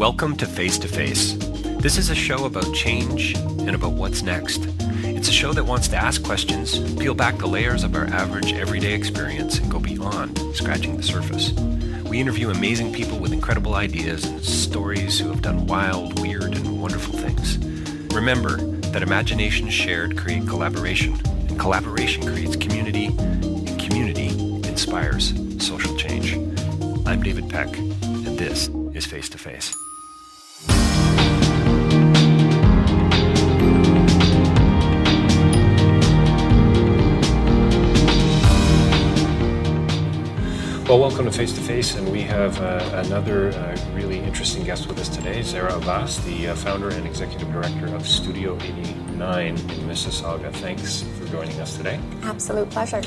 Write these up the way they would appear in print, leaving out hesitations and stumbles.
Welcome to Face to Face. This is a show about change and about what's next. It's a show that wants to ask questions, peel back the layers of our average everyday experience, and go beyond scratching the surface. We interview amazing people with incredible ideas and stories who have done wild, weird, and wonderful things. Remember that imagination shared creates collaboration, and collaboration creates community, and community inspires social change. I'm David Peck, and this is Face to Face. Well, welcome to Face to Face, and we have another really interesting guest with us today, Zehra Abbas, the founder and executive director of Studio 89 in Mississauga. Thanks for joining us today. Absolute pleasure.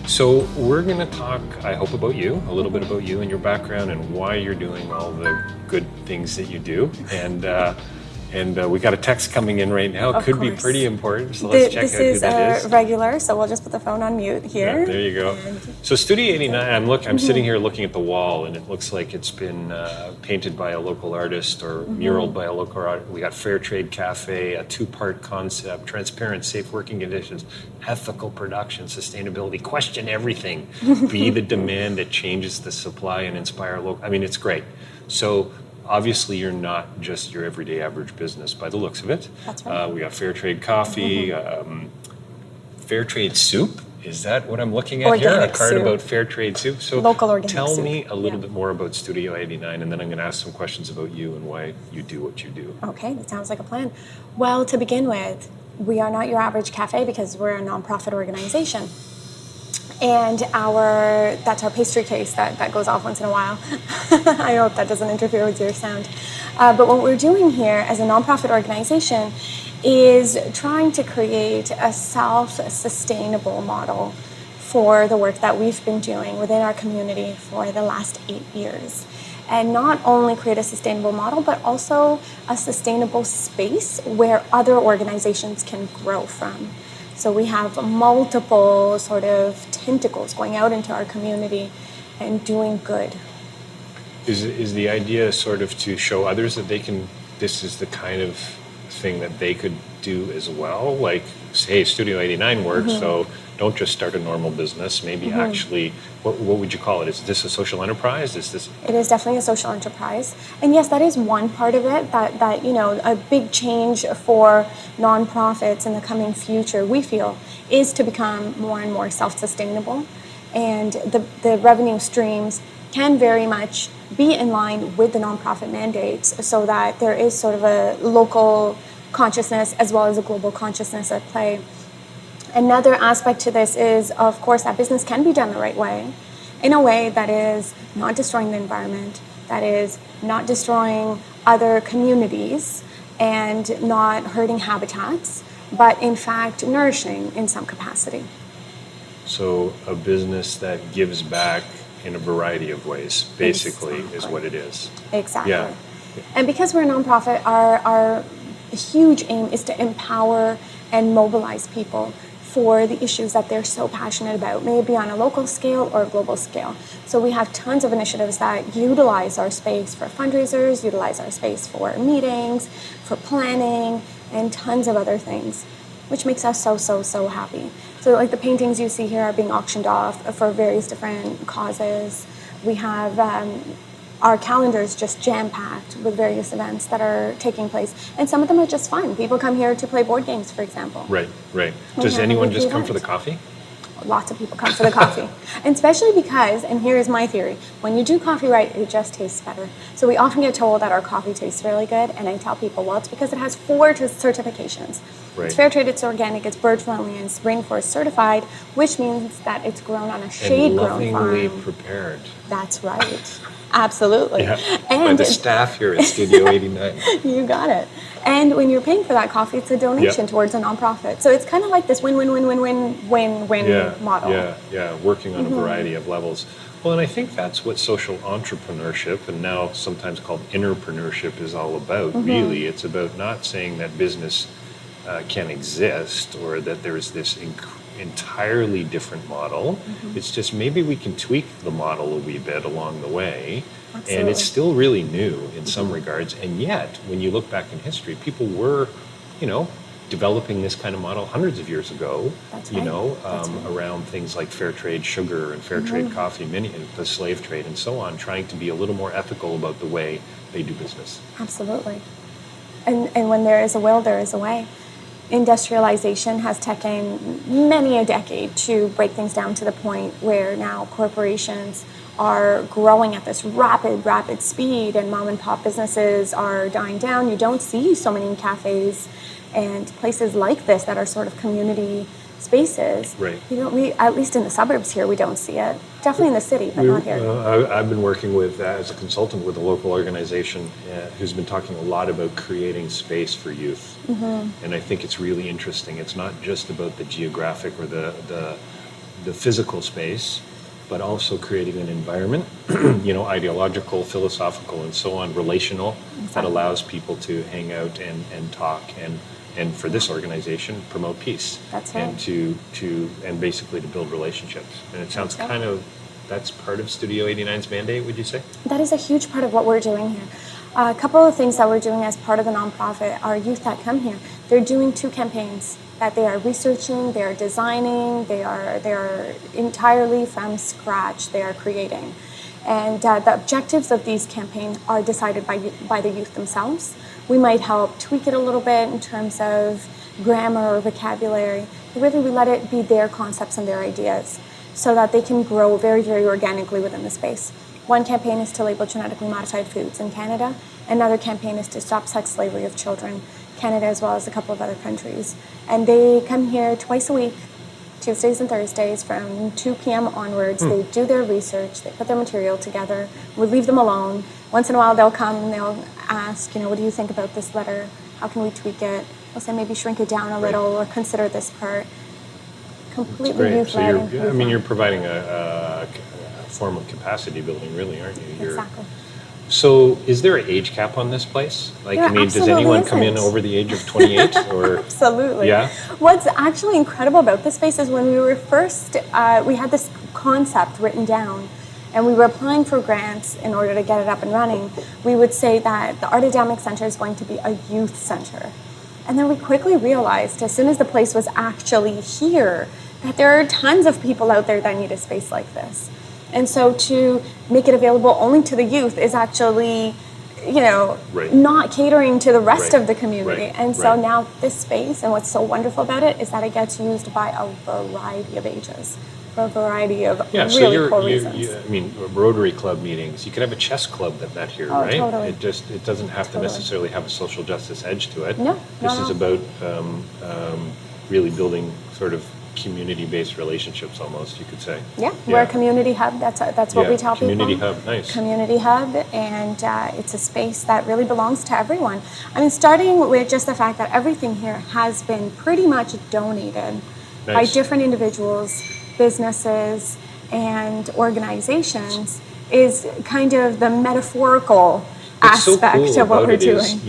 So we're going to talk, I hope, about you, a little bit about you and your background and why you're doing all the good things that you do. And we got a text coming in right now. It could be pretty important, so let's check out who that is. This is regular, so we'll just put the phone on mute here. Yeah, there you go. So Studio 89, I'm sitting here looking at the wall, and it looks like it's been painted by a local artist or muraled by a local artist. We got Fair Trade Cafe, a two-part concept, transparent, safe working conditions, ethical production, sustainability, question everything, be the demand that changes the supply and inspire local. I mean, it's great. So obviously, you're not just your everyday average business by the looks of it. That's right. We got Fair Trade Coffee, Fair Trade Soup. Is that what I'm looking at here? A card about Fair Trade Soup. So local organic tell soup. me a little bit more about Studio 89, and then I'm going to ask some questions about you and why you do what you do. Okay, that sounds like a plan. Well, to begin with, we are not your average cafe because we're a nonprofit organization. And that's our pastry case that goes off once in a while. I hope that doesn't interfere with your sound. But what we're doing here as a nonprofit organization is trying to create a self-sustainable model for the work that we've been doing within our community for the last 8 years. And not only create a sustainable model, but also a sustainable space where other organizations can grow from. So we have multiple sort of tentacles going out into our community and doing good. Is the idea sort of to show others that this is the kind of thing that they could do as well? Like, hey, Studio 89 works, so don't just start a normal business. Maybe actually, what would you call it? Is this a social enterprise? It is definitely a social enterprise. And yes, that is one part of it, that a big change for nonprofits in the coming future, we feel, is to become more and more self-sustainable. And the revenue streams can very much be in line with the nonprofit mandates so that there is sort of a local consciousness as well as a global consciousness at play. Another aspect to this is, of course, that business can be done the right way, in a way that is not destroying the environment, that is not destroying other communities and not hurting habitats, but in fact nourishing in some capacity. So a business that gives back in a variety of ways, basically, is what it is. Exactly. Yeah. And because we're a nonprofit, our huge aim is to empower and mobilize people for the issues that they're so passionate about, maybe on a local scale or a global scale. So we have tons of initiatives that utilize our space for fundraisers, utilize our space for meetings, for planning, and tons of other things, which makes us so happy. So like the paintings you see here are being auctioned off for various different causes. We have our calendar is just jam-packed with various events that are taking place. And some of them are just fun. People come here to play board games, for example. Right. Does anyone just come for the coffee? Lots of people come for the coffee. And especially because, and here is my theory, when you do coffee right, it just tastes better. So we often get told that our coffee tastes really good, and I tell people, well, it's because it has 4 certifications. Right. It's fair trade, it's organic, it's bird-friendly, and it's rainforest certified, which means that it's grown on a shade-grown farm. And lovingly prepared. That's right. Absolutely. Yeah, by the staff here at Studio 89. You got it. And when you're paying for that coffee, it's a donation towards a nonprofit. So it's kind of like this win-win-win-win-win-win-win model. Yeah, working on a variety of levels. Well, and I think that's what social entrepreneurship, and now sometimes called intrapreneurship, is all about, really. It's about not saying that business can exist or that there is this entirely different model. It's just maybe we can tweak the model a wee bit along the way. Absolutely. And it's still really new in some regards. And yet, when you look back in history, people were, developing this kind of model hundreds of years ago. That's you right. know, That's right. around things like fair trade sugar and fair trade coffee, the slave trade and so on, trying to be a little more ethical about the way they do business. Absolutely. And when there is a will, there is a way. Industrialization has taken many a decade to break things down to the point where now corporations are growing at this rapid speed, and mom and pop businesses are dying down. You don't see so many cafes and places like this that are sort of community spaces. Right. We, at least in the suburbs here, we don't see it. Definitely in the city, but not here. I've been working with, as a consultant with a local organization who's been talking a lot about creating space for youth. And I think it's really interesting. It's not just about the geographic or the physical space, but also creating an environment, ideological, philosophical, and so on, relational, that allows people to hang out and talk and for this organization, promote peace. That's right. And basically to build relationships. And it sounds that's part of Studio 89's mandate, would you say? That is a huge part of what we're doing here. A couple of things that we're doing as part of the nonprofit, our youth that come here, they're doing 2 campaigns that they are researching, they are designing, they are entirely from scratch, they are creating. And the objectives of these campaigns are decided by the youth themselves. We might help tweak it a little bit in terms of grammar or vocabulary, but really we let it be their concepts and their ideas so that they can grow very, very organically within the space. One campaign is to label genetically modified foods in Canada. Another campaign is to stop sex slavery of children, Canada as well as a couple of other countries. And they come here twice a week, Tuesdays and Thursdays from 2 p.m. onwards. They do their research, they put their material together. We leave them alone. Once in a while they'll come and they'll ask, what do you think about this letter? How can we tweak it? We'll say maybe shrink it down a little or consider this part. Completely youth-led. So you're providing a form of capacity building, really, aren't you? Exactly. So is there an age cap on this place? Does anyone come in over the age of 28? Or Absolutely. Yeah. What's actually incredible about this space is when we were first, we had this concept written down and we were applying for grants in order to get it up and running. We would say that the Artademic Center is going to be a youth center. And then we quickly realized, as soon as the place was actually here, that there are tons of people out there that need a space like this. And so to make it available only to the youth is actually, not catering to the rest of the community. And so now this space, and what's so wonderful about it, is that it gets used by a variety of ages, for a variety of really cool reasons. Rotary Club meetings, you could have a chess club that met here, right? Totally. It doesn't have to necessarily have a social justice edge to it. No, This is about really building sort of community-based relationships, almost, you could say. Yeah, we're a community hub. That's what we tell people. Community hub, nice. Community hub, and it's a space that really belongs to everyone. Starting with just the fact that everything here has been pretty much donated by different individuals, businesses, and organizations is kind of the metaphorical aspect of what we're doing.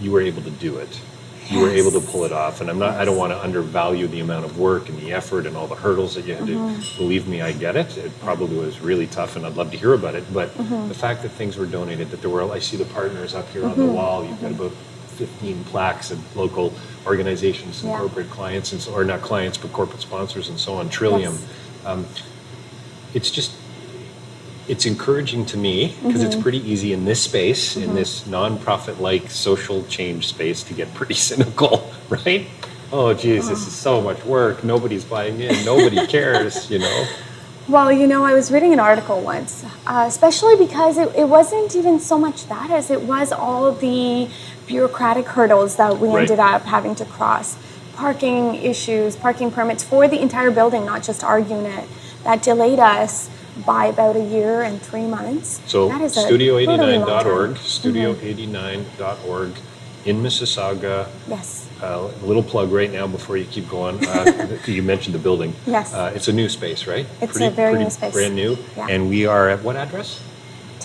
You were able to do it. You were able to pull it off, and I don't want to undervalue the amount of work and the effort and all the hurdles that you had to. Believe me, I get it. It probably was really tough, and I'd love to hear about it. But the fact that things were donated, that there were, I see the partners up here on the wall. You've got about 15 plaques of local organizations and corporate clients, or not clients, but corporate sponsors and so on. Trillium. It's encouraging to me because it's pretty easy in this space, in this non-profit-like social change space, to get pretty cynical, right? Oh, geez, this is so much work. Nobody's buying in. Nobody cares, Well, I was reading an article once, especially because it wasn't even so much that as it was all the bureaucratic hurdles that we ended up having to cross. Parking issues, parking permits for the entire building, not just our unit, that delayed us by about a year and 3 months. So studio89.org, studio89.org in Mississauga. Yes. A little plug right now before you keep going. You mentioned the building. Yes. It's a new space, right? It's a very new space. Brand new. Yeah. And we are at what address?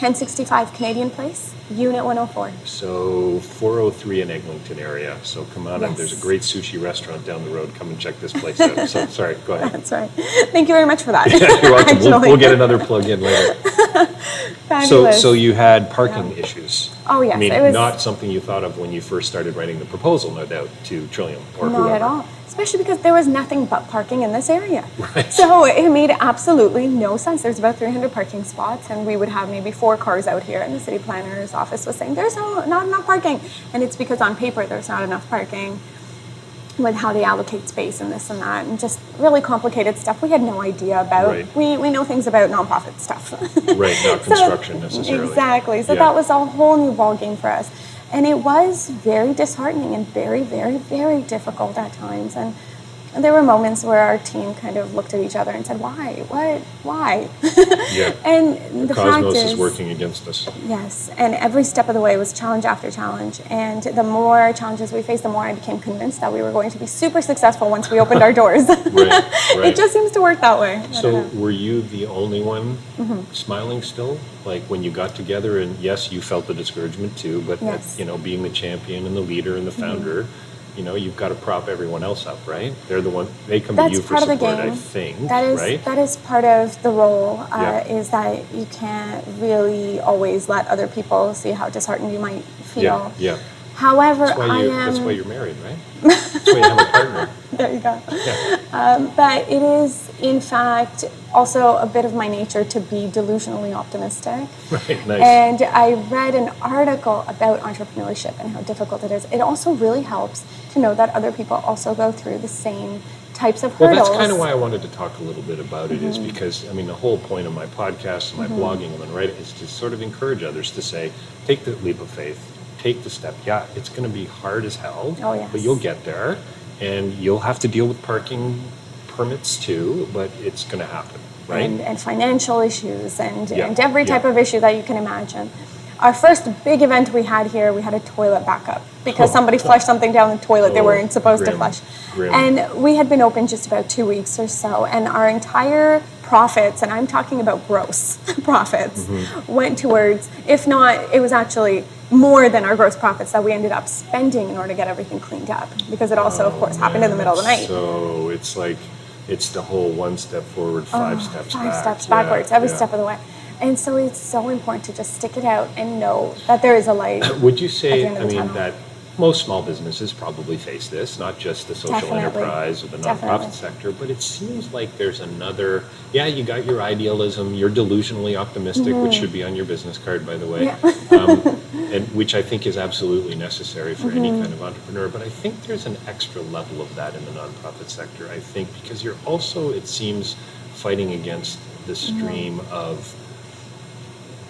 1065 Canadian Place, Unit 104. So 403 in Eglinton area. So come on in. Yes. There's a great sushi restaurant down the road. Come and check this place out. So sorry, go ahead. That's right. Thank you very much for that. You're welcome. We'll Actually. get another plug in later. Fabulous. So you had parking issues. Oh, yes, I mean, it was- not something you thought of when you first started writing the proposal, no doubt, to Trillium or Not whoever. at all. Especially because there was nothing but parking in this area. Right. So it made absolutely no sense. There's about 300 parking spots, and we would have maybe 4 cars out here, and the city planner's office was saying, there's not enough parking. And it's because on paper there's not enough parking with how they allocate space and this and that, and just really complicated stuff we had no idea about. Right. We know things about nonprofit stuff. Right, not construction necessarily. Exactly. So Yeah. that was a whole new ballgame for us. And it was very disheartening and very, very, very difficult at times. And there were moments where our team kind of looked at each other and said, why? What? Why? Yeah. And the fact Cosmos is is working against us. yes, and every step of the way was challenge after challenge. And the more challenges we faced, the more I became convinced that we were going to be super successful once we opened our doors. Right. It just seems to work that way. I don't So know. were you the only one smiling still? Like when you got together, and yes, you felt the discouragement too, but Yes. being the champion and the leader and the founder, you've got to prop everyone else up, right? They're the one, they come That's to you for part of the support, game. I think, right? That is part of the role, Yeah. is that you can't really always let other people see how disheartened you might feel. Yeah, yeah. However, That's I why am... you're married, right? That's why you have a partner. There you go. Yeah. But it is, in fact, also a bit of my nature to be delusionally optimistic. Right, nice. And I read an article about entrepreneurship and how difficult it is. It also really helps to know that other people also go through the same types of Well, hurdles. that's kind of why I wanted to talk a little bit about it, is because, the whole point of my podcast and my blogging and writing is to sort of encourage others to say, take the leap of faith, take the step. Yeah, it's going to be hard as hell, Oh, yes. but you'll get there, and you'll have to deal with parking permits too, but it's going to happen, right? And financial issues and Yeah, every type yeah. of issue that you can imagine. Our first big event we had here, we had a toilet backup because Oh. somebody flushed something down the toilet they Oh, weren't supposed to grim, flush. grim. And we had been open just about 2 weeks or so, and our entire profits, and I'm talking about gross profits, went towards, if not, it was actually more than our gross profits that we ended up spending in order to get everything cleaned up, because it also, of course, happened in the middle of the night. So it's like, it's the whole one step forward, 5 steps back. 5 steps Yeah, backwards, every yeah. step of the way. And so it's so important to just stick it out and know that there is a light. Would you At the say, end of the tunnel. that most small businesses probably face this, not just the social Definitely. enterprise or the Definitely. nonprofit sector, but it seems like there's another, you got your idealism, you're delusionally optimistic, which should be on your business card, by the way, and which I think is absolutely necessary for any kind of entrepreneur. But I think there's an extra level of that in the nonprofit sector, I think, because you're also, it seems, fighting against the stream of,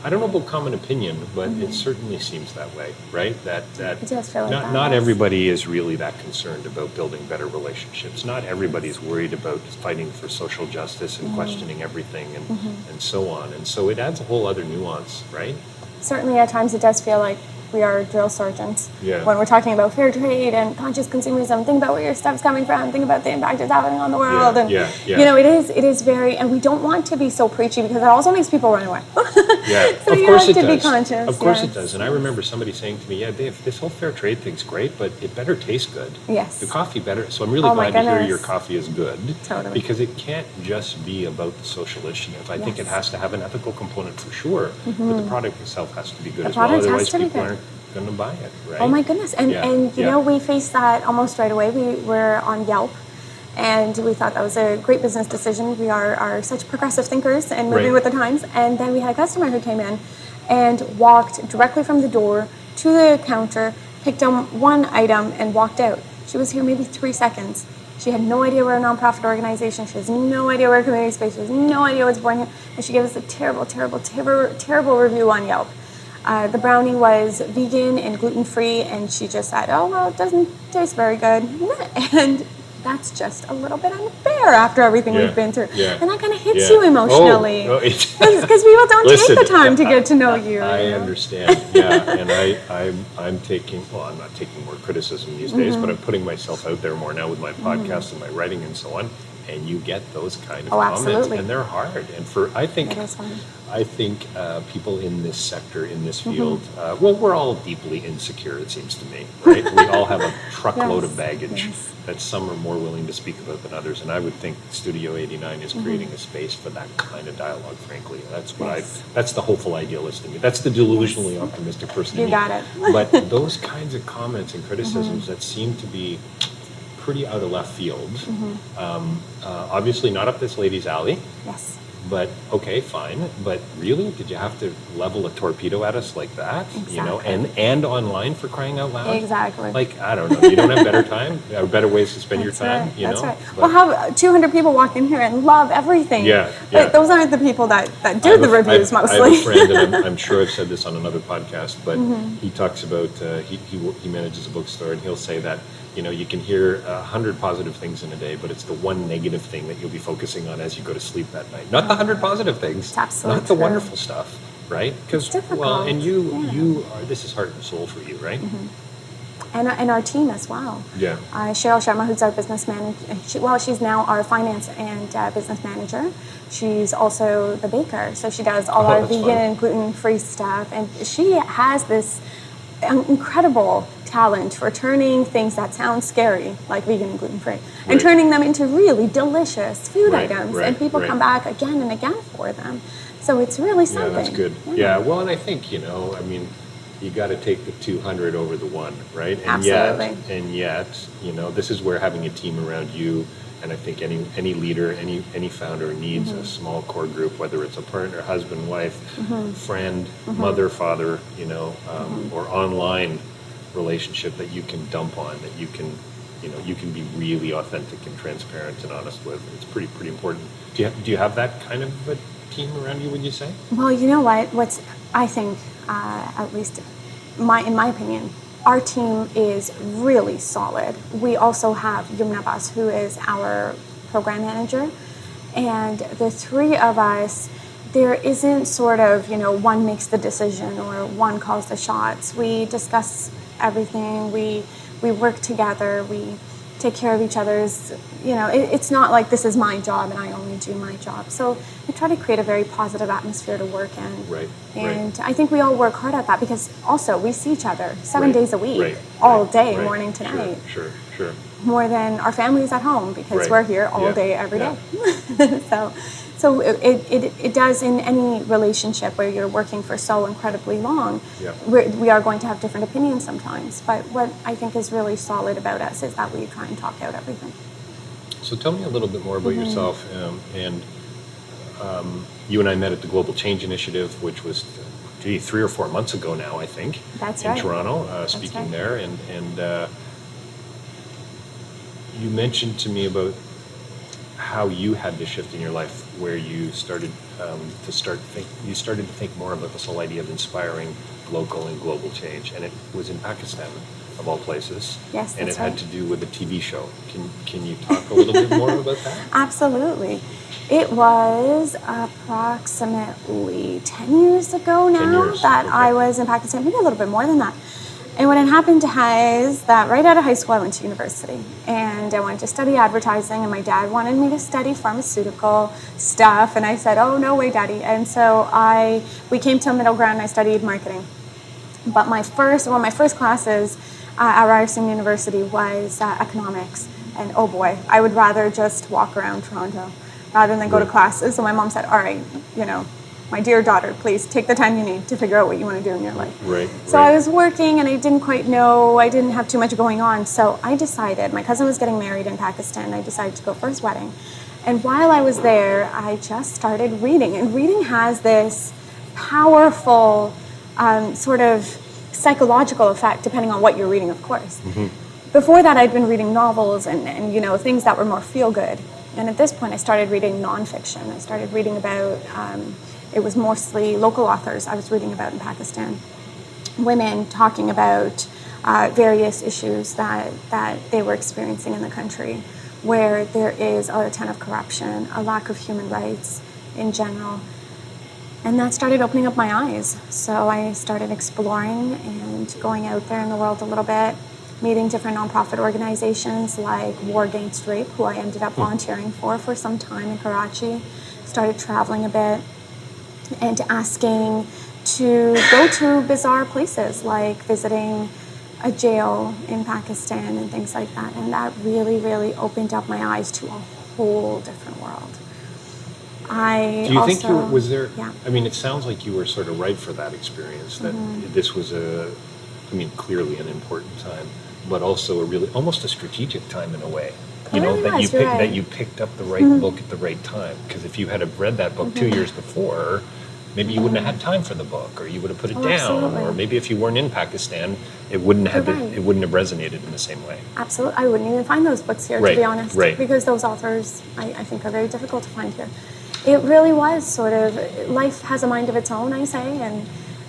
I don't know about common opinion, but it certainly seems that way, right? That It does feel like that, not yes. everybody is really that concerned about building better relationships. Not everybody's worried about fighting for social justice and questioning everything and so on. And so it adds a whole other nuance, right? Certainly at times it does feel like we are drill sergeants. Yeah. When we're talking about fair trade and conscious consumerism, think about where your stuff's coming from, think about the impact it's having on the world. And yeah. it is very, and we don't want to be so preachy because it also makes people run away. Yeah, So of you course have it to be does. conscious, Of course yes. it does. And I remember somebody saying to me, Dave, this whole fair trade thing's great, but it better taste good. Yes. The coffee better. So I'm really Oh my glad to hear goodness. your coffee is good. Totally. Because it can't just be about the social initiative. I think it Yes. has to have an ethical component for sure, but the product itself has to be good The as well. product has Otherwise, to be people good. aren't going to buy it, right? Oh my goodness. And we faced that almost right away. We were on Yelp and we thought that was a great business decision. We are such progressive thinkers and moving Right. with the times. And then we had a customer who came in and walked directly from the door to the counter, picked up one item and walked out. She was here maybe 3 seconds. She had no idea we're a nonprofit organization. She has no idea we're a community space. She has no idea what's born here. And she gave us a terrible, terrible, terrible, terrible review on Yelp. The brownie was vegan and gluten-free, and she just said, oh, well, it doesn't taste very good. And that's just a little bit unfair after everything Yeah, we've been through. yeah, And that kind of hits yeah. you emotionally. Oh, Because people don't Listen, take the time to get to know you. I you know? understand, yeah, and I'm taking, well, I'm not taking more criticism these days, but I'm putting myself out there more now with my podcast and my writing and so on. and you get those kind of Oh, comments, absolutely. and they're hard. And It is fun. I think people in this sector, in this field, well, we're all deeply insecure, it seems to me, right? We all have a truckload of Yes, baggage yes. that some are more willing to speak about than others. And I would think Studio 89 is creating a space for that kind of dialogue, frankly. That's what Yes. that's the hopeful idealist in me. That's the delusionally optimistic person in You me. got it. But those kinds of comments and criticisms that seem to be pretty out of left field, obviously not up this lady's alley. Yes. But okay, fine. But really, did you have to level a torpedo at us like that? You know, Exactly. and online for crying out loud. Exactly. Like, I don't know. You don't have better time, or better ways to spend your time. Right. You That's know. right. But We'll have 200 people walk in here and love everything. Yeah, But yeah. those aren't the people that I do have the a- reviews I mostly. have a friend, and I'm sure I've said this on another podcast, but he talks about he manages a bookstore, and he'll say that, you know, you can hear 100 positive things in a day, but it's the one negative thing that you'll be focusing on as you go to sleep that night. Not the 100 positive things. It's absolutely not the true. wonderful stuff, right? Because It's difficult. well, and you Yeah. are, this is heart and soul for you, right? And our team as well. Yeah. Cheryl Sharma, who's our business manager, she's now our finance and business manager. She's also the baker, so she does all our that's vegan fun. and gluten-free stuff. And she has this incredible talent for turning things that sound scary, like vegan and gluten-free, and Right. turning them into really delicious food Right, items. right, and people right. come back again and again for them. So it's really Yeah, something. that's good. Yeah, well, and I think, you know, I mean, you got to take the 200 over the one, right? And Absolutely. yet, you know, this is where having a team around you, and I think any leader, any founder needs a small core group, whether it's a partner, husband, wife, friend, mother, father, you know, or online relationship that you can dump on, that you can, you know, you can be really authentic and transparent and honest with. It's pretty important. Do you have that kind of a team around you, would you say? Well, you know what? I think, at least in my opinion, our team is really solid. We also have Zehra Abbas, who is our program manager, and the three of us, there isn't sort of, you know, one makes the decision or one calls the shots. We discuss everything. We work together. We take care of each other's, you know, it's not like this is my job and I only do my job. So we try to create a very positive atmosphere to work in. Right, And I think we all work hard at that because also we see each other 7 Right, days a week, right, all right, day, right. morning to night, Sure. more than our families at home because Right. we're here all Yeah, day, every yeah. day. So it does in any relationship where you're working for so incredibly long. Yeah. We are going to have different opinions sometimes, but what I think is really solid about us is that we try and talk out everything. So tell me a little bit more about yourself. You and I met at the Global Change Initiative, which was 3 or 4 months ago now, I think. That's in right. Toronto, That's speaking right. there, and you mentioned to me about how you had this shift in your life where you started to think more about this whole idea of inspiring local and global change, and it was in Pakistan of all places. Yes, and that's it had right. to do with a TV show. Can you talk a little bit more about that? Absolutely. It was approximately 10 years ago now 10 years, that okay. I was in Pakistan, maybe a little bit more than that. And what had happened is that right out of high school, I went to university and I wanted to study advertising, and my dad wanted me to study pharmaceutical stuff. And I said, oh, no way, Daddy. And so we came to a middle ground and I studied marketing. But one of my first classes at Ryerson University was economics. And oh boy, I would rather just walk around Toronto rather than go to Right. classes. So my mom said, all right, you know, my dear daughter, please take the time you need to figure out what you want to do in your life. Right. So I was working and I didn't quite know, I didn't have too much going on. So I decided, my cousin was getting married in Pakistan. I decided to go for his wedding. And while I was there, I just started reading. And reading has this powerful sort of psychological effect, depending on what you're reading, of course. Mm-hmm. Before that, I'd been reading novels and you know, things that were more feel-good. And at this point, I started reading nonfiction. I started reading about, it was mostly local authors I was reading about in Pakistan. Women talking about various issues that they were experiencing in the country, where there is a ton of corruption, a lack of human rights in general. And that started opening up my eyes. So I started exploring and going out there in the world a little bit. meeting different nonprofit organizations like War Against Rape, who I ended up volunteering for some time in Karachi. Started traveling a bit and asking to go to bizarre places like visiting a jail in Pakistan and things like that. And that really, really opened up my eyes to a whole different world. Do you think was there, Yeah. I mean, it sounds like you were sort of right for that experience, that this was clearly an important time, but also almost a strategic time in a way. You know, really that you picked up the right book at the right time. Because if you had have read that book 2 years before, maybe you wouldn't have had time for the book, or you would have put it down, absolutely. or maybe if you weren't in Pakistan, it wouldn't have resonated in the same way. Absolutely. I wouldn't even find those books here, to be honest, because those authors, I think, are very difficult to find here. It really was sort of, life has a mind of its own, I say,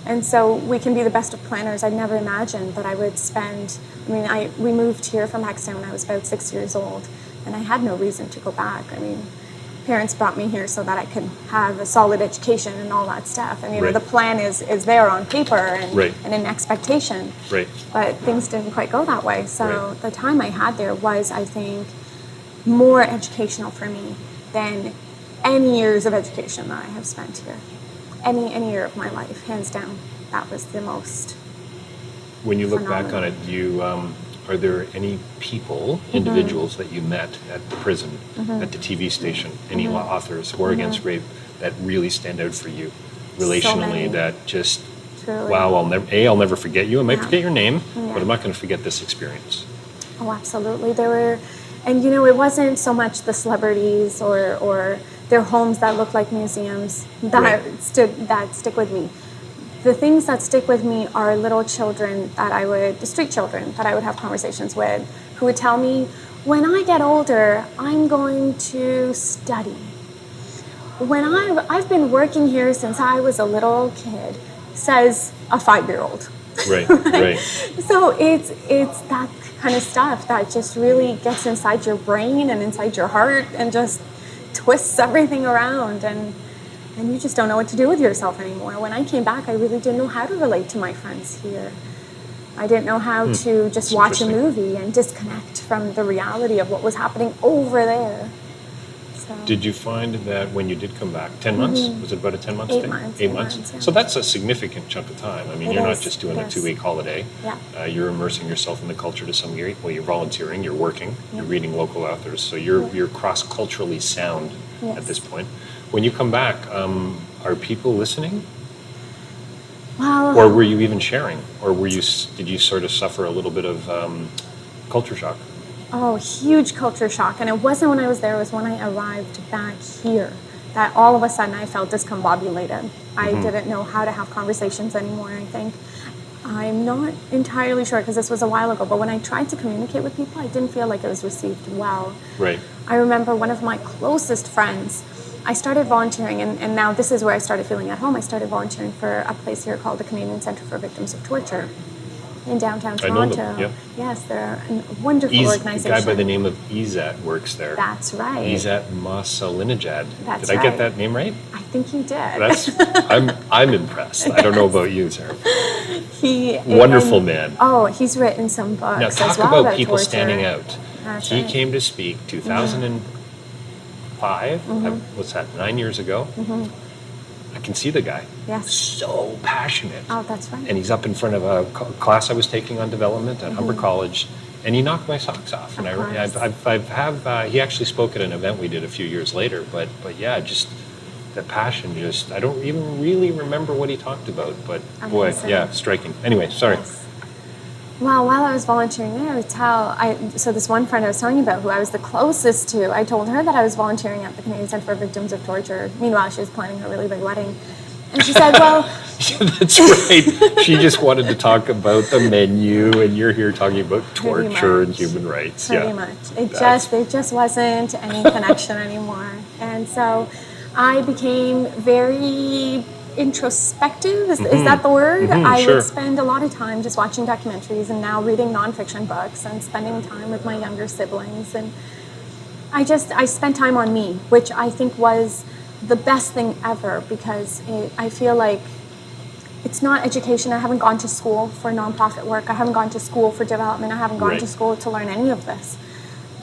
and so we can be the best of planners. I'd never imagined that I would spend, we moved here from Pakistan when I was about 6 years old, and I had no reason to go back. Parents brought me here so that I could have a solid education and all that stuff. And the plan is there on paper and an expectation. Right. But things didn't quite go that way. So the time I had there was, I think, more educational for me than any years of education that I have spent here. Any year of my life, hands down. That was the most. When you look back on it, are there any people, individuals that you met at the prison, at the TV station, any authors, War Against Rape, that really stand out for you relationally? So that just, truly. Wow, I'll never forget you. I might forget your name, but I'm not going to forget this experience. Oh, absolutely. There were, and it wasn't so much the celebrities or their homes that look like museums that stick with me. The things that stick with me are little children the street children that I would have conversations with, who would tell me, when I get older, I'm going to study. When I've been working here since I was a little kid, says a 5-year-old. Right. So it's that kind of stuff that just really gets inside your brain and inside your heart and just twists everything around, and you just don't know what to do with yourself anymore. When I came back, I really didn't know how to relate to my friends here. I didn't know how to just watch a movie and disconnect from the reality of what was happening over there. So. Did you find that when you did come back, 10 months? Was it about a 10-month stay? 8 months. 8 months? Yeah. So that's a significant chunk of time. You're not just doing a 2-week holiday. Yeah. You're immersing yourself in the culture to some degree. Well, you're volunteering, you're working, you're reading local authors. So you're cross-culturally sound at this point. When you come back, are people listening? Well, or were you even sharing? Or did you sort of suffer a little bit of culture shock? Oh, huge culture shock. And it wasn't when I was there, it was when I arrived back here that all of a sudden I felt discombobulated. I didn't know how to have conversations anymore, I think. I'm not entirely sure because this was a while ago, but when I tried to communicate with people, I didn't feel like it was received well. Right. I remember one of my closest friends, I started volunteering, and now this is where I started feeling at home. I started volunteering for a place here called the Canadian Centre for Victims of Torture in downtown Toronto. I know them, yeah. Yes, they're a wonderful organization. A guy by the name of Izzat works there. That's right. Izzat Masalinejad. That's Did I get that name right? I think you did. I'm impressed. I don't know about you, Zehra. Wonderful man. Oh, he's written some books Now talk as well about people torture. standing out. That's He right. came to speak 2005. What's that? 9 years ago. I can see the guy. Yes. So passionate. Oh, that's right. And he's up in front of a class I was taking on development at Humber College, and he knocked my socks off. And he actually spoke at an event we did a few years later. But yeah, just the passion. I don't even really remember what he talked about. But boy, Amazing. yeah, striking. Anyway, sorry. Yes. Well, while I was volunteering there, I would so this one friend I was telling you about, who I was the closest to, I told her that I was volunteering at the Canadian Centre for Victims of Torture. Meanwhile, she was planning a really big wedding. And she said, well... Yeah, that's right. She just wanted to talk about the menu, and you're here talking about torture and human rights. Pretty much. There just wasn't any connection anymore. And so I became very introspective. Is that the word? I would spend a lot of time just watching documentaries and now reading nonfiction books and spending time with my younger siblings. And I spent time on me, which I think was the best thing ever, because I feel like it's not education. I haven't gone to school for nonprofit work. I haven't gone to school for development. I haven't gone to school to learn any of this.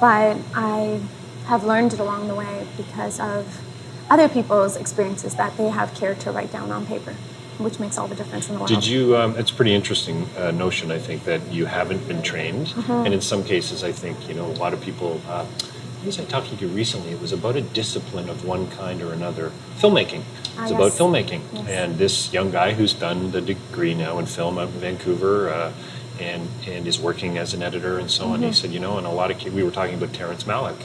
But I have learned it along the way because of other people's experiences that they have cared to write down on paper, which makes all the difference in the world. Did you, it's a pretty interesting notion, I think, that you haven't been trained. And in some cases, I think, a lot of people, who was I talking to recently? It was about a discipline of one kind or another. Filmmaking. It's about filmmaking. Yes. And this young guy who's done the degree now in film out in Vancouver and is working as an editor and so on, he said, and a lot of kids, we were talking about Terrence Malick,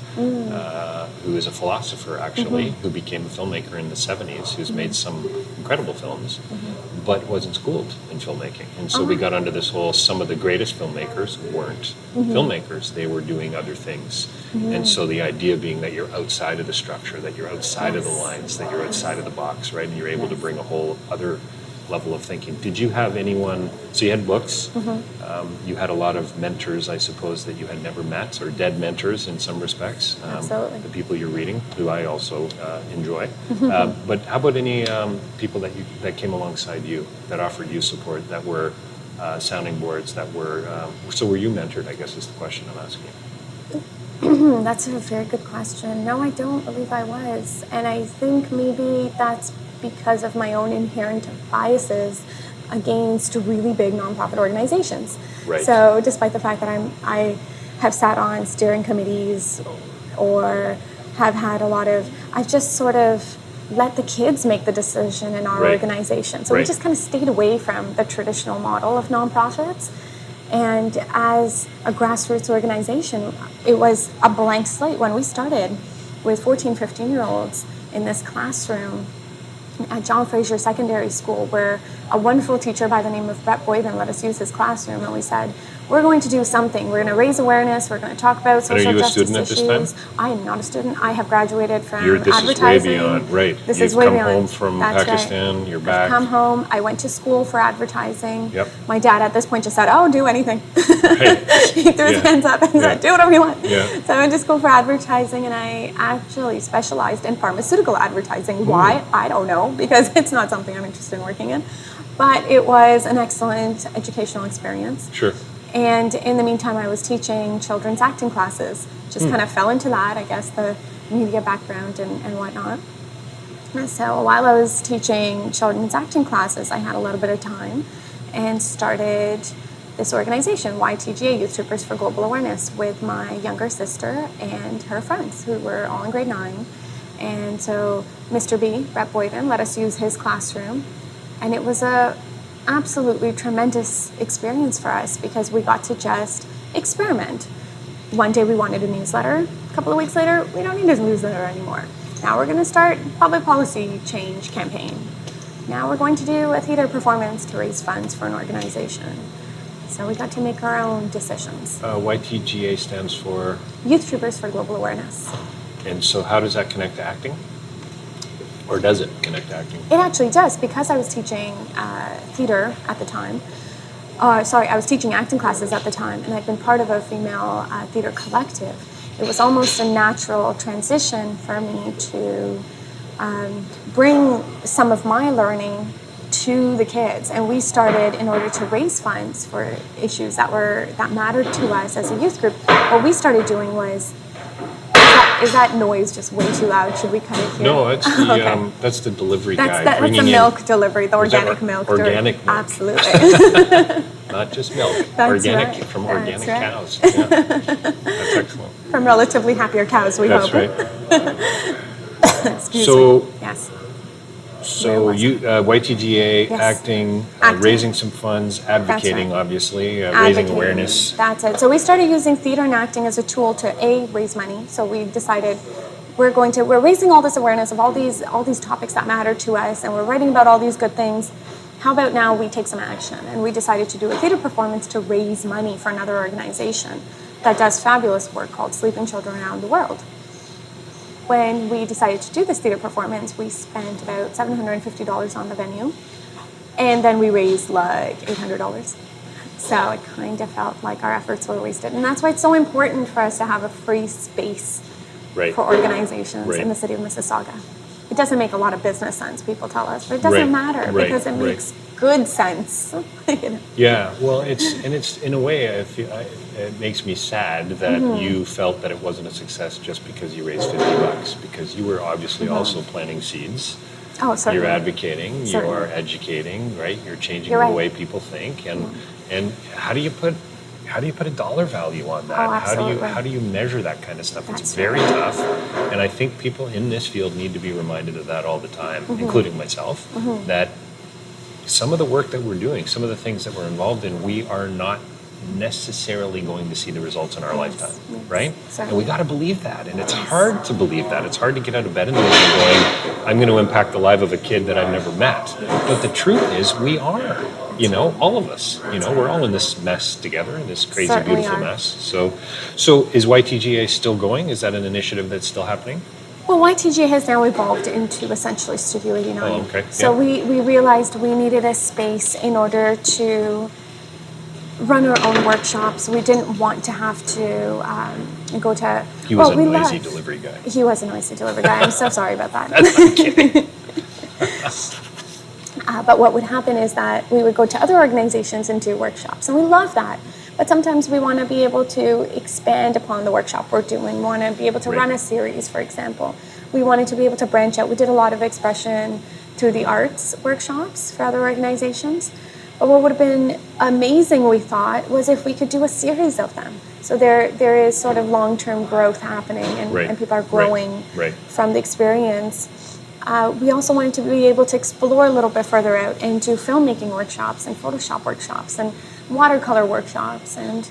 who is a philosopher actually, who became a filmmaker in the 70s, who's made some incredible films, but wasn't schooled in filmmaking. And so we got onto this whole, some of the greatest filmmakers weren't filmmakers, they were doing other things. And so the idea being that you're outside of the structure, that you're outside of the lines, that you're outside of the box, right? And you're able to bring a whole other level of thinking. Did you have anyone, so you had books, you had a lot of mentors, I suppose, that you had never met, or dead mentors in some respects. Absolutely. The people you're reading, who I also enjoy. But how about any people that came alongside you, that offered you support, that were sounding boards, that were, so were you mentored, I guess is the question I'm asking. That's a very good question. No, I don't believe I was. And I think maybe that's because of my own inherent biases against really big nonprofit organizations. Right. So despite the fact that I have sat on steering committees or have had a lot of, I've just sort of let the kids make the decision in our organization. So we just kind of stayed away from the traditional model of nonprofits. And as a grassroots organization, it was a blank slate when we started with 14, 15-year-olds in this classroom at John Fraser Secondary School, where a wonderful teacher by the name of Brett Boyden let us use his classroom, and we said, we're going to do something. We're going to raise awareness. We're going to talk about social justice issues. Are you a student at this time? I am not a student. I have graduated from advertising. This is way beyond, right. This is way beyond. You've come home from Pakistan, you're back. I've come home. I went to school for advertising. Yep. My dad at this point just said, do anything. Right. He threw his hands up and said, do whatever you want. Yeah. So I went to school for advertising, and I actually specialized in pharmaceutical advertising. Why? I don't know, because it's not something I'm interested in working in. But it was an excellent educational experience. Sure. And in the meantime, I was teaching children's acting classes. Just kind of fell into that, I guess, the media background and whatnot. And so while I was teaching children's acting classes, I had a little bit of time and started this organization, YTGA, Youth Troopers for Global Awareness, with my younger sister and her friends, who were all in grade 9. And so Mr. B, Brett Boyden, let us use his classroom. And it was a absolutely tremendous experience for us because we got to just experiment. One day we wanted a newsletter. A couple of weeks later, we don't need a newsletter anymore. Now we're going to start public policy change campaign. Now we're going to do a theater performance to raise funds for an organization. So we got to make our own decisions. YTGA stands for? Youth Troopers for Global Awareness. And so how does that connect to acting? Or does it connect to acting? It actually does, because I was teaching theater at the time. I was teaching acting classes at the time, and I'd been part of a female theater collective. It was almost a natural transition for me to bring some of my learning to the kids. And we started, in order to raise funds for issues that mattered to us as a youth group, what we started doing was, is that noise just way too loud? Should we cut it here? No, that's the that's the delivery guy. That's the milk delivery, the organic milk. Organic milk. Absolutely. Not just milk. That's organic right. From That's organic right. cows. Yeah. That's excellent. From relatively happier cows, we That's hope. Right. Excuse So- me. Yes. So you YTGA, Yes. acting, raising some funds, advocating, right. obviously, raising Advocating. awareness. That's it. So we started using theater and acting as a tool to raise money. So we decided we're raising all this awareness of all these topics that matter to us, and we're writing about all these good things. How about now we take some action? And we decided to do a theater performance to raise money for another organization that does fabulous work called Sleeping Children Around the World. When we decided to do this theater performance, we spent about $750 on the venue, and then we raised like $800. So it kind of felt like our efforts were wasted. And that's why it's so important for us to have a free space Right. for organizations Right. in the city of Mississauga. it doesn't make a lot of business sense, people tell us, but it doesn't matter because it makes good sense. You know? Yeah, well, it's in a way, I feel, it makes me sad that you felt that it wasn't a success just because you raised $50, because you were obviously also planting seeds. Oh, certainly. You're advocating, Certainly. you're educating, right? You're changing You're the right. way people think, and how do you put a dollar value on that? Oh, absolutely. How do you measure that kind of stuff? It's That's very right. tough, and I think people in this field need to be reminded of that all the time, including myself, that some of the work that we're doing, some of the things that we're involved in, we are not necessarily going to see the results in our lifetime, right? Certainly. And we got to believe that, and it's hard to believe that. It's hard to get out of bed in the morning going, I'm going to impact the life of a kid that I've never met. But the truth is, we are. You know, all of us. You know, we're all in this mess together, in this crazy, Certainly beautiful are. mess. So is YTGA still going? Is that an initiative that's still happening? Well, YTGA has now evolved into essentially Studio 89. Oh, okay. So Yeah. we realized we needed a space in order to run our own workshops. We didn't want to have to go to... He was a we noisy love- delivery guy. He was a noisy delivery guy. I'm so sorry about that. I'm kidding. But what would happen is that we would go to other organizations and do workshops, and we love that. But sometimes we want to be able to expand upon the workshop we're doing. We want to be able to run a series, for example. We wanted to be able to branch out. We did a lot of expression through the arts workshops for other organizations. But what would have been amazing, we thought, was if we could do a series of them. So there is sort of long-term growth happening, and people are growing from the experience. We also wanted to be able to explore a little bit further out and do filmmaking workshops and Photoshop workshops and watercolor workshops. And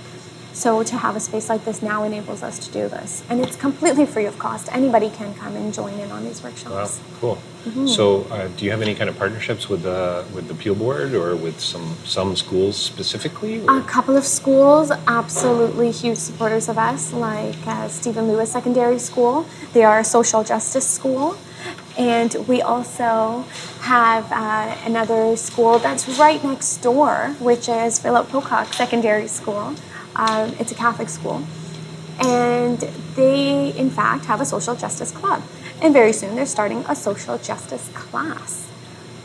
so to have a space like this now enables us to do this. And it's completely free of cost. Anybody can come and join in on these workshops. Wow, cool. So do you have any kind of partnerships with the Peel Board or with some schools specifically? Or? A couple of schools, absolutely huge supporters of us, like Stephen Lewis Secondary School. They are a social justice school. And we also have another school that's right next door, which is Philip Pocock Secondary School. It's a Catholic school. And they, in fact, have a social justice club. And very soon they're starting a social justice class.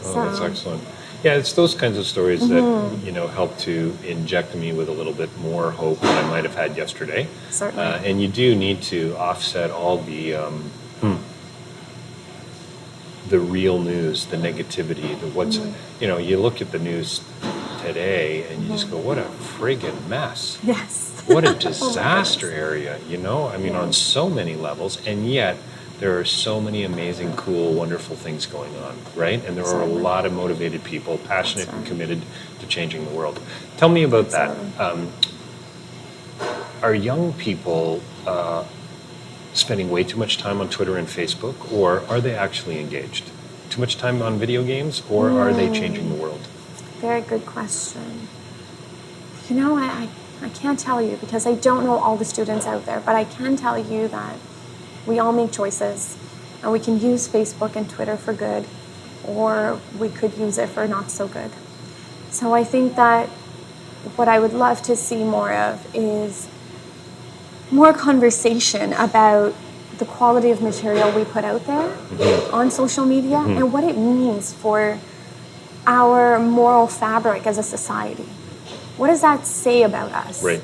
Oh, that's excellent. Yeah, it's those kinds of stories that, you know, help to inject me with a little bit more hope than I might have had yesterday. Certainly. And you do need to offset all the real news, the negativity, the what's, you know, you look at the news today and you just go, what a friggin' mess. Yes. What a disaster area, you know? I mean, on so many levels, and yet there are so many amazing, cool, wonderful things going on, right? And there are a lot of motivated people, passionate and committed to changing the world. Tell me about that. Are young people spending way too much time on Twitter and Facebook, or are they actually engaged? Too much time on video games, or are they changing the world? Very good question. You know, I can't tell you because I don't know all the students out there, but I can tell you that we all make choices, and we can use Facebook and Twitter for good, or we could use it for not so good. So I think that what I would love to see more of is more conversation about the quality of material we put out there on social media and what it means for our moral fabric as a society. What does that say about us? Right.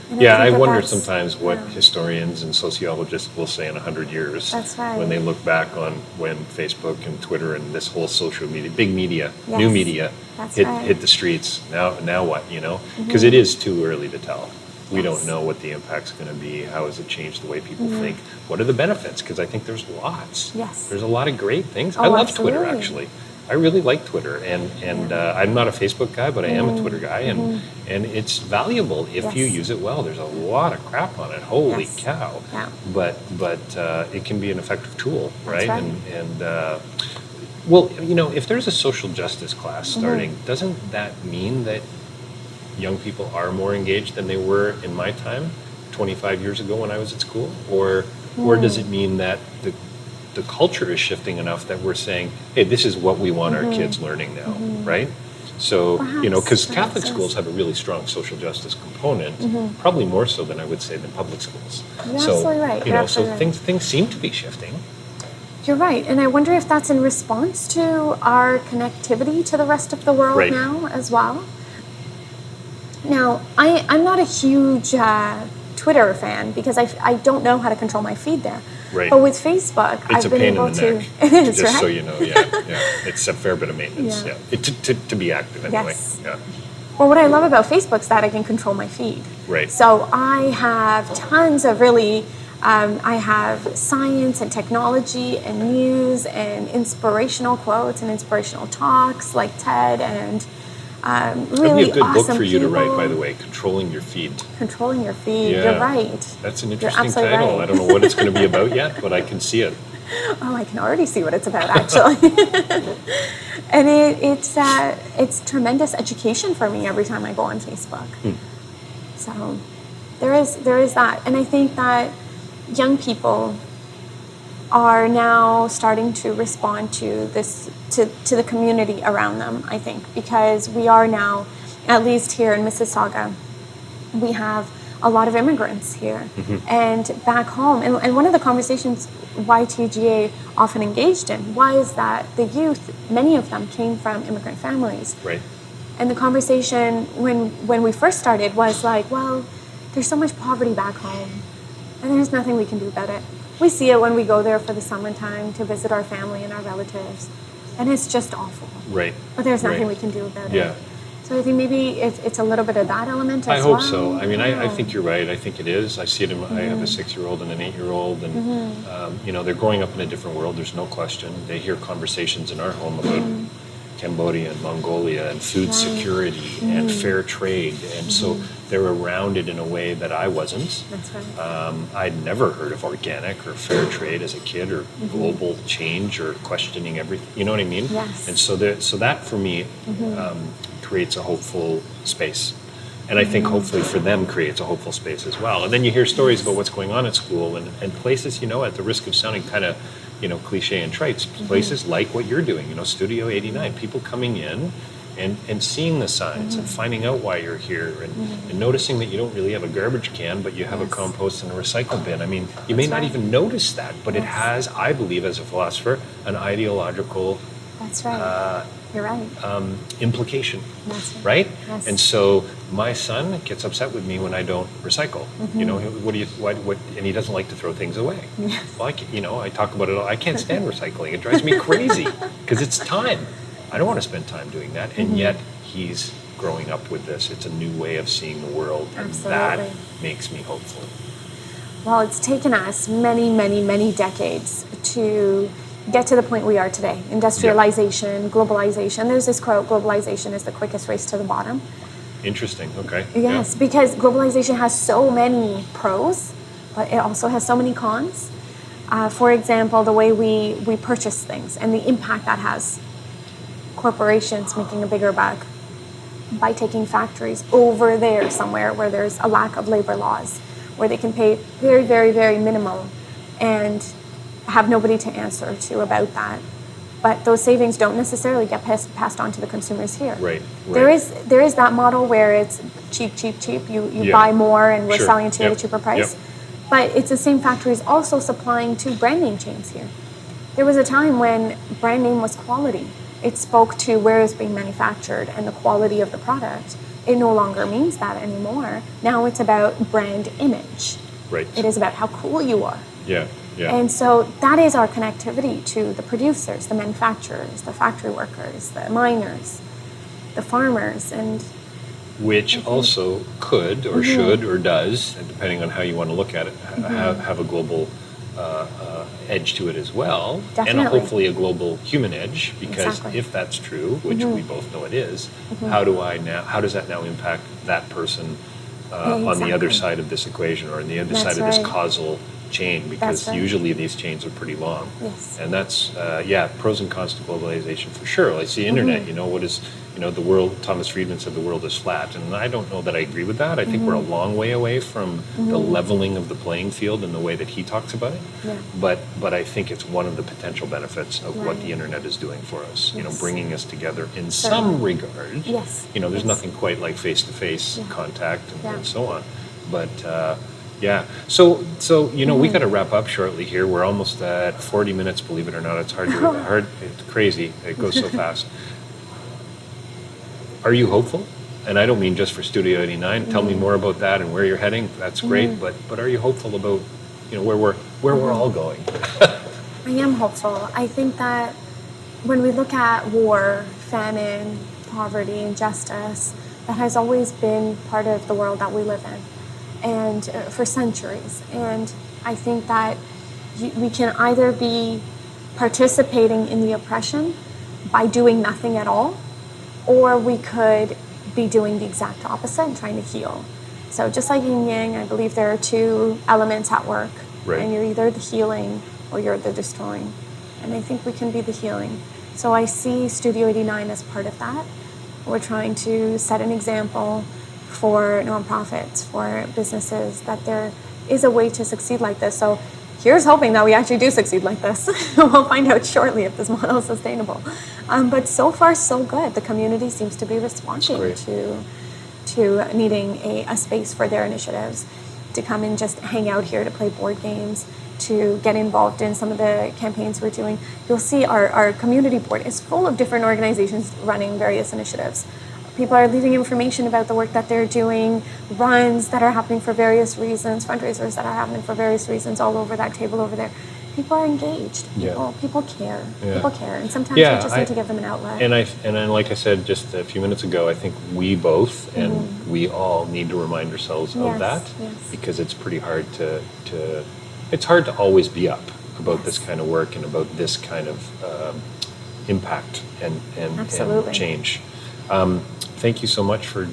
And Yeah, I think that wonder that's- sometimes what historians and sociologists will say in 100 years That's right. when they look back on when Facebook and Twitter and this whole social media, big media, Yes, new media, that's hit right. the streets. Now what, you know? Because it is too early to tell. We don't Yes. know what the impact's going to be. How has it changed the way people think? What are the benefits? Because I think there's lots. Yes. There's a lot of great things. Oh, I love Twitter, absolutely. actually. I really like Twitter, and I'm not a Facebook guy, but I am a Twitter guy, and it's valuable if you Yes. use it well. There's a lot of crap on it. Holy Yes. cow! Yeah. But it can be an effective tool, That's right? right. And well, you know, if there's a social justice class starting, doesn't that mean that young people are more engaged than they were in my time, 25 years ago when I was at school, or does it mean that the culture is shifting enough that we're saying, hey, this is what we want our kids learning now, right? So, you know, because Perhaps, Catholic yes. schools have a really strong social justice component, probably more so than I would say than public schools. You're So, absolutely right. you You're know, so absolutely right. things seem to be shifting. You're right. And I wonder if that's in response to our connectivity to the rest of the world Right. now as well. Now, I'm not a huge Twitter fan because I don't know how to control my feed there. Right. But with Facebook, It's I've a been pain able in the to. neck. It is, Just right? so you know, yeah. It's a fair bit of maintenance. Yeah. Yeah. To be active anyway. Yes. Yeah. Well, what I love about Facebook is that I can control my feed. Right. So I have tons of really, I have science and technology and news and inspirational quotes and inspirational talks like TED and That'd really be a good awesome book for you to write, people. by the way, Controlling Your Feed. Controlling your feed. Yeah. You're right. That's an You're interesting absolutely title. right. I don't know what it's going to be about yet, but I can see it. Oh, I can already see what it's about, actually. And it's tremendous education for me every time I go on Facebook. So there is that, and I think that young people are now starting to respond to this to the community around them. I think because we are now, at least here in Mississauga, we have a lot of immigrants here and back home. And one of the conversations YTGA often engaged in was that the youth, many of them came from immigrant families. Right. And the conversation when we first started was like, well, there's so much poverty back home and there's nothing we can do about it. We see it when we go there for the summertime to visit our family and our relatives. And it's just awful. Right. But there's nothing Right. we can do about Yeah. it. So I think maybe it's a little bit of that element I as hope well. so. I mean, I Yeah. think you're right. I think it is. I see it in I have a 6-year-old and an 8-year-old, and they're growing up in a different world. There's no question. They hear conversations in our home about Cambodia and Mongolia and food Right. security and fair trade, and so they're around it in a way that I wasn't. That's right. I'd never heard of organic or fair trade as a kid, or global change, or questioning everything. You know what I mean? Yes. And so that for me creates a hopeful space. And I think hopefully for them creates a hopeful space as well. And then you hear stories about what's going on at school and places, at the risk of sounding kind of, cliche and trite, places like what you're doing, Studio 89, people coming in and seeing the signs and finding out why you're here and noticing that you don't really have a garbage can, but you have a Yes. compost and a recycle bin. I mean, you may That's not right. even notice that, but it Yes. has, I believe as a philosopher, an ideological That's right. You're right. implication, That's right? Yes. And so my son gets upset with me when I don't recycle. What do you? What? And he doesn't like to throw things away. Yes. Well, I talk about it. I can't stand recycling. It drives me crazy because it's time. I don't want to spend time doing that. And yet he's growing up with this. It's a new way of seeing the world, and that Absolutely. makes me hopeful. Well, it's taken us many, many, many decades to get to the point we are today. Industrialization, globalization. There's this quote, globalization is the quickest race to the bottom. Interesting. Okay. Yes, because globalization has so many pros, but it also has so many cons. For example, the way we purchase things and the impact that has. Corporations making a bigger buck by taking factories over there somewhere where there's a lack of labor laws, where they can pay very, very, very minimal and have nobody to answer to about that. But those savings don't necessarily get passed on to the consumers here. Right. There is that model where it's cheap, cheap, cheap. You Yeah. buy more and we're Sure. selling it to you at a Yep. cheaper price. Yep. But it's the same factories also supplying to brand name chains here. There was a time when brand name was quality. It spoke to where it's being manufactured and the quality of the product. It no longer means that anymore. Now it's about brand image. Right. It is about how cool you are. Yeah. Yeah. And so that is our connectivity to the producers, the manufacturers, the factory workers, the miners, the farmers, and Which also could or should or does, depending on how you want to look at it, have a global edge to it as well, Definitely. and hopefully a global human edge. Because Exactly. if that's true, which we both know it is, how does that now impact that person on the other Exactly. side of this equation, or on the other That's side of this right. causal chain? Because right. usually these chains are pretty long. Yes. And that's pros and cons to globalization for sure. Like the internet, what is the world? Thomas Friedman said the world is flat, and I don't know that I agree with that. I think we're a long way away from the leveling of the playing field in the way that he talks about it. Yeah. But I think it's one of the potential benefits of what Right. the internet is doing for us. Yes. Bringing us together in Certainly. some regard. Yes. There's Yes. nothing quite like face-to-face Yeah. contact and Yeah. so on. But Yeah. So you know, we got to wrap up shortly here. We're almost at 40 minutes. Believe it or not, it's hard. It's crazy. It goes so fast. Are you hopeful? And I don't mean just for Studio 89. Tell me more about that and where you're heading. That's great. But are you hopeful about, you know, where we're all going? I am hopeful. I think that when we look at war, famine, poverty, injustice, that has always been part of the world that we live in, and for centuries. And I think that we can either be participating in the oppression by doing nothing at all, or we could be doing the exact opposite and trying to heal. So just like yin yang, I believe there are two elements at work. Right. And you're either the healing or you're the destroying. And I think we can be the healing. So I see Studio 89 as part of that. We're trying to set an example for nonprofits, for businesses, that there is a way to succeed like this. So here's hoping that we actually do succeed like this. We'll find out shortly if this model is sustainable. But so far, so good. The community seems to be responding to needing a space for their initiatives, to come and just hang out here, to play board games, to get involved in some of the campaigns we're doing. You'll see our community board is full of different organizations running various initiatives. People are leaving information about the work that they're doing, runs that are happening for various reasons, fundraisers that are happening for various reasons all over that table over there. People are engaged. People care. Yeah. People care. And sometimes we just need to give them an outlet. And then, like I said just a few minutes ago, I think we both and we all need to remind ourselves of that, because it's pretty hard it's hard to always be up about this kind of work and about this kind of impact and change. Thank you so much for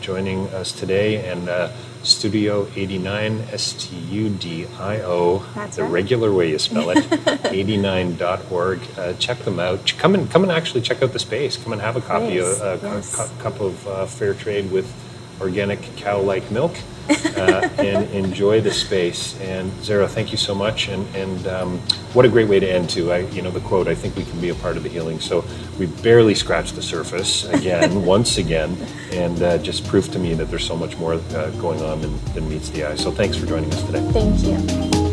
joining us today. And Studio 89, STUDIO, That's the right. regular way you spell it, 89.org. Check them out. Come and actually check out the space. Come and have a copy Please, of yes. cup of fair trade with organic cow-like milk, and enjoy the space. And Zehra, thank you so much. And what a great way to end too. The quote, I think we can be a part of the healing. So we barely scratched the surface again, once again, and just proof to me that there's so much more going on than meets the eye. So thanks for joining us today. Thank you.